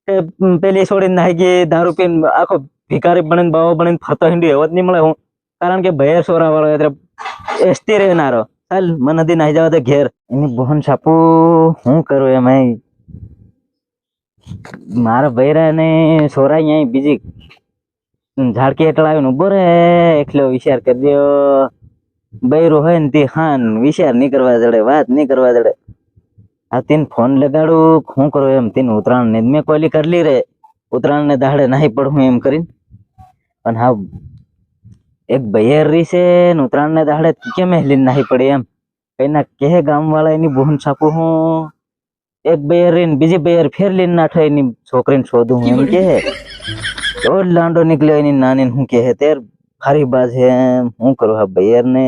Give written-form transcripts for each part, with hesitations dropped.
પેલી છોડીને નાહી ગઈ, દારૂ પીને આખો ભિખારી બનીને બાવો બનીને ફરતો હિન્દી એવો જ નહીં મળે. હું કારણ કે ભૈર સોરા વાળો એટલે એસટી રહેનારો. ચાલ મને નદી નાહી જાવ તો ઘેર એની બોહન છાપુ હું કરું એમાં. મારા ભૈરા ને સોરા અહીંયા બીજી ઝાડકી હેઠળ આવીને ઉભો રે એકલો વિચાર કરી દો. બૈરું હોય ને તે હાન વિચાર નહીં કરવા જડે, વાત નહીં કરવા જડે. આ તેને ફોન લગાડું શું કરું એમ. તેને ઉત્તરાયણ ને મેં કોલી કરલી રે, ઉત્તરાયણ ને દાડે નાહી પડું એમ કરીને. પણ હા એક બૈર રહી છે ને ઉત્તરાયણ ને દાડે કેમ હેલીને નાહી પડે એમ. કઈ ના કે ગામ વાળા એની બોહન છાપું હું એક બૈર રહીને બીજી બૈર ફેર લઈને નાઠો એની છોકરીને શોધું હું એમ કે રોજ લાંડો નીકળ્યો એની નાની હું કે તેર ફારી બાજ છે એમ. હું કરું હા બૈર ને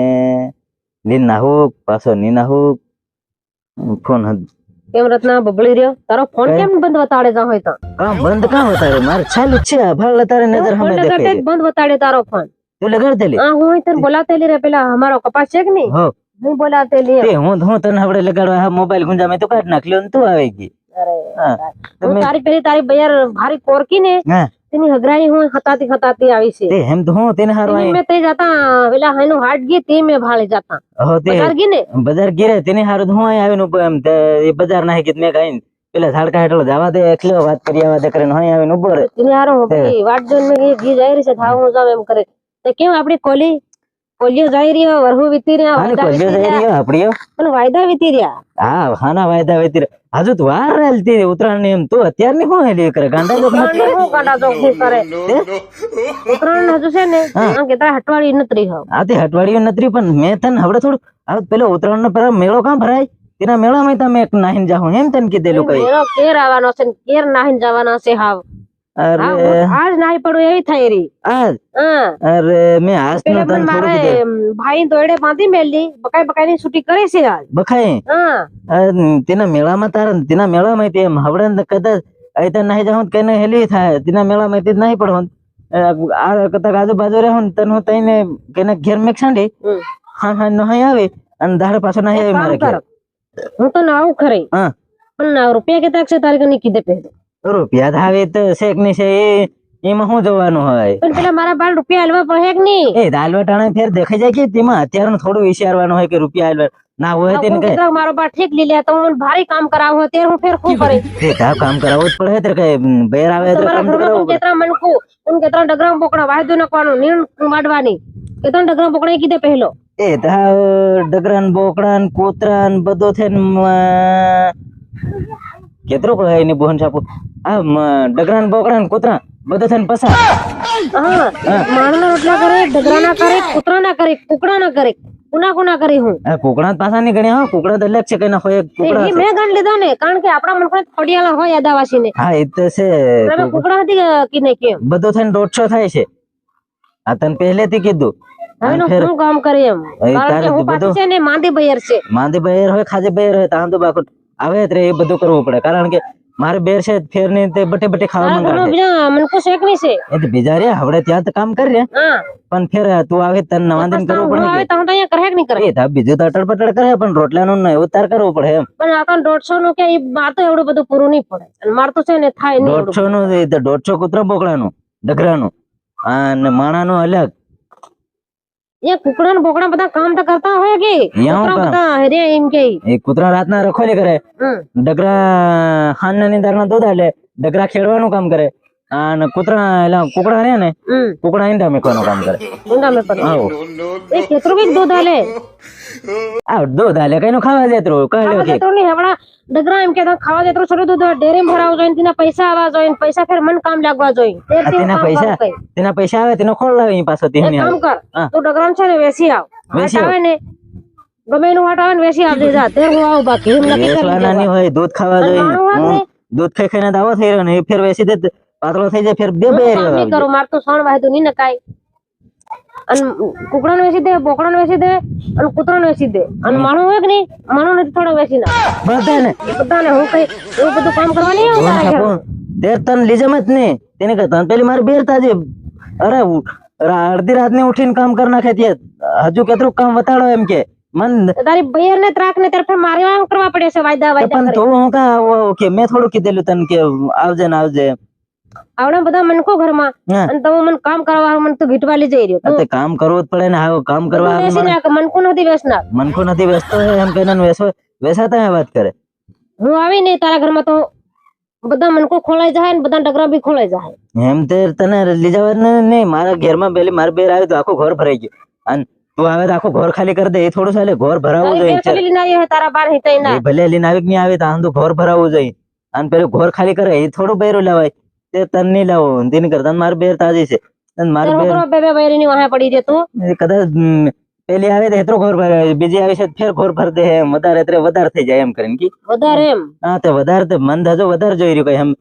લીન નાહું પાછો ની નાહું. ફોન કેમ રત્ના બબળી રહ્યો? તારો ફોન કેમ બંધ બતાડે જા હોય તો? કામ બંધ કામ બતાડે? મારે ચાલુ જ છે. ભાળ તારે નજર સામે દેખાય છે. બંધ બતાડે તારો ફોન. તું લગાડ દેલી? હા હું તને બોલાવતેલી રે પેલા અમારો કપાસ છે કે નહીં? હો હું બોલાવતેલી. તે હું તને આપણે લગાડવા હા મોબાઈલ ગુંજા મેં તો કાઢ નાખ્યો ને તું આવી ગઈ. હું તારી પેલી તારી બૈર ભારી કોરકી ને તેની હગરાઈ હું હતાતી આવી છે. તે એમ તો હું તેને હારવા મેં તે જાતા પેલા હાઈનો હાટ ગઈ તે મેં ભાળે જાતા. હો તે બજાર ગઈ ને બજાર ગીરે તેને હારું હું અહીં આવીને ઉભો એમ એ બજાર નાહી ગઈ મેં કઈ પેલા ઝાડકા હેઠળ જવા દે એકલો વાત કરી આવા દે કરીને અહીં આવીને ઉભો રે. તેને હારું વાટ જોઈને મેં ઘી જઈ રહી છે થાવ હું જાવ એમ કરે. તો કેમ આપડી કોલીઓ જઈ રહ્યો વરહુ વીતી રહ્યા આપડી પણ વાયદા વીતી રહ્યા. હા હાના વાયદા વીતી રહ્યા. હજુ તો વાર રહેતી ઉત્તરાયણ ની એમ તું અત્યારની શું હેલી કરે ગાંડા ચોક કરે ઉત્તરાયણ હજુ છે ને કે તારા હટવાડી નતરી હોવ. હા તે હટવાડી નતરી પણ મેં તને હવે થોડું હવે પેલો ઉત્તરાયણ નો પેલા મેળો કાં ભરાય તેના મેળામાં તમે એક નાહીને જાઉં એમ તને કીધેલું કઈ મેળો કેર આવવાનો છે કેર નાહીને જવાનો છે. હાવ અરે આજ નાહી પડું એવી થઈ રહી આજ. અરે મેં આજ નો તને મારે ભાઈ દોડે બાંધી મેલી બકાઈ ની છૂટી કરી છે આજ બખાઈ. તેના મેળામાં તારા તેના મેળામાં તે હવડે કદાચ અહીં નાહી જાઉં કઈ હેલી થાય તેના મેળામાં તે નાહી પડવાનું. આ કદાચ આજુબાજુ રહે ને તને તઈને કઈને ઘેર મેં છાંડી હા નહાઈ આવે અને દાડે પાછો નાહી આવે મારે ઘેર. હું તો નાવું ખરી પણ રૂપિયા કેટલા છે તારી કને કીધે પહેલો રૂપિયા ધાવે તો શેક ની છે એમાં શું જોવાનું હોય. પણ પેલા મારા બાર રૂપિયા હાલવા પડે કે નહીં? એ હાલવા ટાણે ફેર દેખાઈ જાય કે તેમાં અત્યારે થોડું વિચારવાનું હોય કે રૂપિયા હાલવા ના હોય તેને કઈ મારો બાર ઠીક લીધા તો હું ભારી કામ કરાવો ત્યારે હું ફેર શું કરે તે કામ કરાવવું જ પડે ત્યારે કઈ બેર આવે તો કામ કરાવવું પડે. કેટલા મનકુ ઉન કેટલા ડગરા બોકડા વાયદો નાખવાનું નીણ વાડવાની કેટલા ડગરા બોકડા કીધે પહેલો એ તા ડગરાન બોકડાન કોતરાન બધો થઈને કેટલો કહે એની બોહન છાપુ આ ડગરાન બોકડાન કોતરા બધો થઈને પસા માણના રોટલા કરે ડગરા ના કરે કૂતરા ના કરે કુકડા ના કરે કુના કરી હું કુકડા પાછા ની ગણ્યા કુકડા તો અલગ છે કઈ ના હોય કુકડા મેં ગણ લીધા ને કારણ કે આપણા મન ખોડિયાલા હોય આદાવાસી ને. હા એ તો છે કુકડા નથી કીને કે બધો થઈને 150 થાય છે. આ તને પહેલેથી કીધું હવે હું કામ કરી એમ કારણ કે હું પાછી છે ને માંદી બૈર છે. માંદી બૈર હોય ખાજે બૈર હોય તાંદો બાકો આવે રે એ બધું કરવું પડે કારણ કે મારે બેર છે ફેર ની તે બટે ખાવા માંગે બીજા મનકો શેક ની છે એ તો બીજા રે હવે ત્યાં તો કામ કરી રે પણ ફેર તું આવે તને નવાદન કરવું પડે આવે તો અહીંયા કરે કે નહીં કરે એ તા બીજું તો અટડ પટડ કરે પણ રોટલાનું નહીં ઉતાર કરવું પડે એમ. પણ આ 150 નું કે ઈ માર તો એવડું બધું પૂરું નહીં પડે અને માર તો છે ને થાય નહીં 150 નું એ તો 150 કૂતરા બોકડાનું ડગરાનું અને માણાનું અલગ. એ કુકડા ને બોકડા બધા કામ તો કરતા હોય કે બધા રે એમ કે એ કૂતરા રાતના રખોલી કરે ડગરા ખાનના ની દારના દૂધ આલે ડગરા ખેડવાનું કામ કરે અને કૂતરા એલા કુકડા રે ને કુકડા ઈંડા મેકવાનું કામ કરે. ઈંડા મેકવાનું એ કેટલું બી દૂધ આલે આ દૂધ આલે કઈનું ખાવા જેતરું કહ્યો કે તો ની હવડા ડગરા એમ કે ખાવા જેતરું છોડું દૂધ ડેરી માં ભરાવ જોઈને તેના પૈસા આવવા જોઈએ પૈસા ફેર મન કામ લાગવા જોઈએ તેના પૈસા આવે તેનો ખોળ લાવે પાછો તેની કામ કર તું ડગરામ છે ને વેસી આવ વેસી આવે ને ગમે નું વાટ આવે ને વેસી આવજે જા તે હું આવ બાકી એમ નક્કી કરી નાની હોય દૂધ ખાવા જોઈએ દૂધ ખાઈ ખાઈને દાવો થઈ રહ્યો ને ફેર વેસી દે પાતળો થઈ જાય ફેર બે નહીં કરું માર તો સોણ વાય તો ની નકાય અને કુકડા ને વેસી દે બોકડા ને વેસી દે અને કૂતરા ને વેસી દે અને માણો હોય કે નહીં માણો ને થોડો વેસી ના બધાને હું કઈ એવું બધું કામ કરવાની હું દેર તન લીજમ જ નહીં તેને કરતા પેલી મારી બેર તાજી અરે અડધી રાત ને ઉઠીને કામ કરી નાખે ત્યાં હજુ કેટલું કામ વતાડો એમ કે મન તારી બહેર ને ત્રાક ને ત્યારે ફેર મારે આમ કરવા પડે છે વાયદા વાયદા પણ કરી તું હું કા કે મેં થોડું કીધેલું તને કે આવજે ને આવજે આવડા બધા મનકો ઘરમાં હા. અને તમે મને કામ કરવા મને તો ભીટવા લઈ જઈ રહ્યો આ તે કામ કરવું જ પડે ને હા કામ કરવા તું બેસી ના કે મનકો નથી બેસનાર મનકો નથી બેસતો એમ કહીને વેસાતા એ વાત કરે હું આવી ને તારા ઘરમાં તો બધા મનકો ખોલાઈ જાય ને બધા ડગરા બી ખોલાઈ જાય એમ તે તને લઈ જવા જ નહીં મારા ઘરમાં પેલી માર બેર આવ્યું તો આખું ઘર ભરાઈ ગયું અને તું આવે તો આખું ઘર ખાલી કરી દે એ થોડું ચાલે ઘર ભરાવવું તારી જોઈએ બેર ખાલી લઈને આવી હે તારા બાર હિતાઈ ના એ ભલે લઈને આવી કે નહીં આવે તો આંધું ઘર ભરાવવું જોઈએ અને પેલું ઘર ખાલી કરે એ થોડું બેરું લેવાય તે તને નહીં લાવો તેની કરતા માર બેર તાજી છે અને માર તારો બેર છોકરો બે બે બૈરીની વાહે પડી રહે તું એ કદાચ પેલી આવે તો એટલો ઘર ભરાય બીજી આવે છે તો ફેર ઘર ભર દે એમ વધારે એટલે વધારે થઈ જાય એમ કરીને કે વધારે એમ હા તે વધારે તે મન હજુ વધારે જોઈ રહ્યું કઈ એમ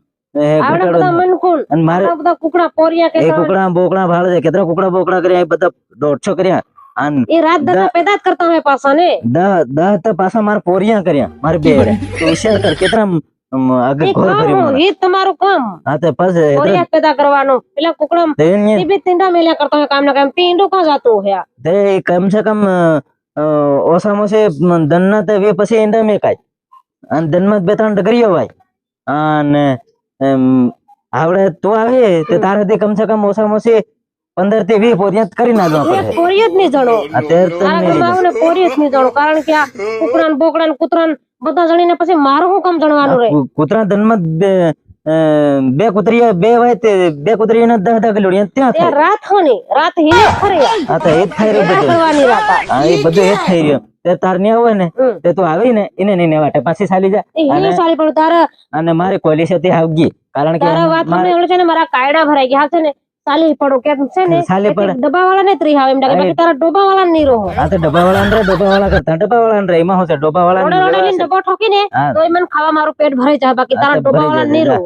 આવડા બધા મનકુન અને મારે આવડા બધા કુકડા પોરિયા કે એ કુકડા બોકડા ભાળ છે કેટલા કુકડા બોકડા કર્યા એ બધા 150 કર્યા અને એ રાત દાદા પેદા જ કરતા હોય પાછા ને 10 તો પાછા મારે પોરિયા કર્યા મારે બે તો વિચાર કર કેટલા આગળ એ ઘર કામ ભર્યું હોય, એ તમારું કામ હા તે પછી પોરિયા પેદા કરવાનું પેલા કુકડા એ બી તીંડા મેલ્યા કરતા હોય કામ ના કામ તીંડું કાં જાતું હોય તે કમ સે કમ ઓછામાં ઓછી દનના તે વે પછી ઈંડા મેકાય અને દનમાં 2-3 ડગરીઓ વાય અને આવડે તું આવે તે તારાથી કમ સે કમ ઓછામાં ઓછી 15 થી 20 પોરિયા કરી નાખવા પડે પોરિયા જ નહીં જણો અત્યારે તને તારા ઘરમાં આવું ને પોરિયા જ નહીં જણો કારણ કે આ કુકડા ને બોકડા ને કૂતરા ને બધા જણીને પછી મારું શું કામ જણવાનું રહે કૂતરા દનમાં બે કૂતરીયા બે હોય તે બે કૂતરીયાના 10 કિલો ત્યાં તે રાત હોની રાત હિને ખરી હા તો એ જ થઈ રહ્યું બધું કરવાની રાત આ. હા એ બધું એ જ થઈ રહ્યું તે તાર ને આવે ને તે તું આવી ને એને નહીં વાટે પાછી ચાલી જા એ હિને સારી પણ તારા અને મારી કોલી છે તે આવગી કારણ કે તારા વાત મને એવું છે ને મારા કાયડા ભરાઈ ગયા છે ને ચાલી પડો કે છે ને ચાલી પડે. ડબ્બાવાળા ને ત્રી આવે એમ લાગે બાકી તારા ડબ્બાવાળા નહીં રહો હા તો ડબ્બાવાળા કરતા ડબ્બાવાળા રે એમાં હું છે રોડે રોડે લઈને ડબ્બો ઠોકી ને હા. તોય મને ખાવા મારું પેટ ભરાઈ જાય બાકી તારા હા તો ભરાઈ ડબ્બાવાળા જાય, નહીં રહો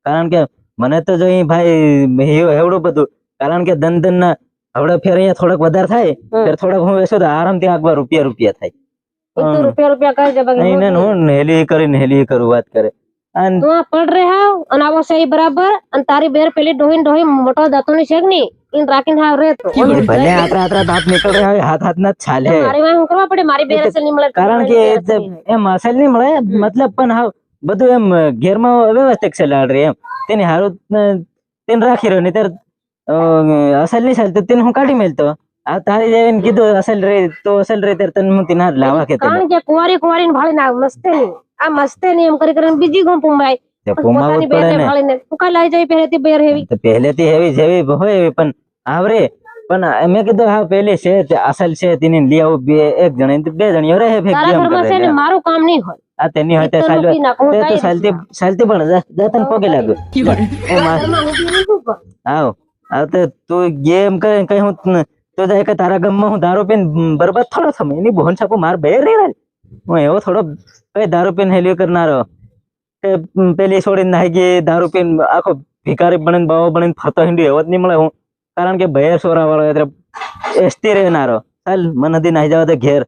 કારણ કે મને તો જો અહીં ભાઈ એવડું બધું કારણ કે દન ના હવે ફેર અહીંયા થોડાક વધારે થાય ફેર થોડાક હું વેચું તો આરામથી આગળ રૂપિયા થાય એક તો રૂપિયા કરી દે બાકી એને હું હેલી કરું વાત કરે અને તું આ પડ રહે હાવ અને આવો સહી બરાબર અને તારી બેર પેલી ડોહી મોટો દાંતોની છે કે નહીં ઈન રાખીને હાવ રહે તો ભલે આતરા દાંત નીકળ રહ્યા હોય હાથ ના ચાલે મારી વાંહે હું કરવા પડે મારી બેર અસલ નહીં મળે કારણ કે એમ અસલ નહીં મળે મતલબ પણ હાવ બધું એમ ઘેરમાં વ્યવસ્થિત ચાલે રે એમ તેની હારું તેને રાખી રહ્યો નહીં ત્યારે અસલ નહીં ચાલતું તેને હું કાઢી મેલતો આ તારી જેવીને કીધું અસલ રે તો અસલ રે ત્યારે તને હું તેના લાવા કે કારણ કે કુંવારી ને ભાળી ના મસ્તે નહીં આ મસ્તે નહીં એમ કરી કરીને બીજી ગમ પુંબાય પુમાવું જ પડે ને ભાળીને તું કાંઈ લાઈ જાય પહેલેથી બેર હેવી તો પહેલેથી હેવી જેવી હોય એવી પણ આવરે પણ મેં કીધું હા પેલી છે તે અસલ છે તેને લઈ આવું એક જણ બે જણીઓ રહે તારા ઘરમાં છે ને મારું કામ નહીં હોય આ તેની હોય તે તો ચાલ્યો લૂંટી નાખું, તે તો કાંઈ ચાલતી પણ જા તને પગે લાગ્યો ઘરમાં ઊભી રહી શું કર? આવ તે તું ગેમ કરે કઈ હું તો જાય કે તારા ગામમાં હું દારૂ પીને બરબાદ થોડો થમે એની બોન છાપું માર બે રે હું એવો થોડો કઈ દારૂ પીને હેલ્યો કરનારો કે પેલી છોડીને નાહી ગઈ દારૂ પીને આખો ભિખારી બનીને બાવો બનીને ફરતો હિન્દી એવો જ નહીં મળે હું કારણ કે ભેર સોરા વાળો એટલે એસટી રહેનારો ચાલ મને નાહી જવા તો ઘેર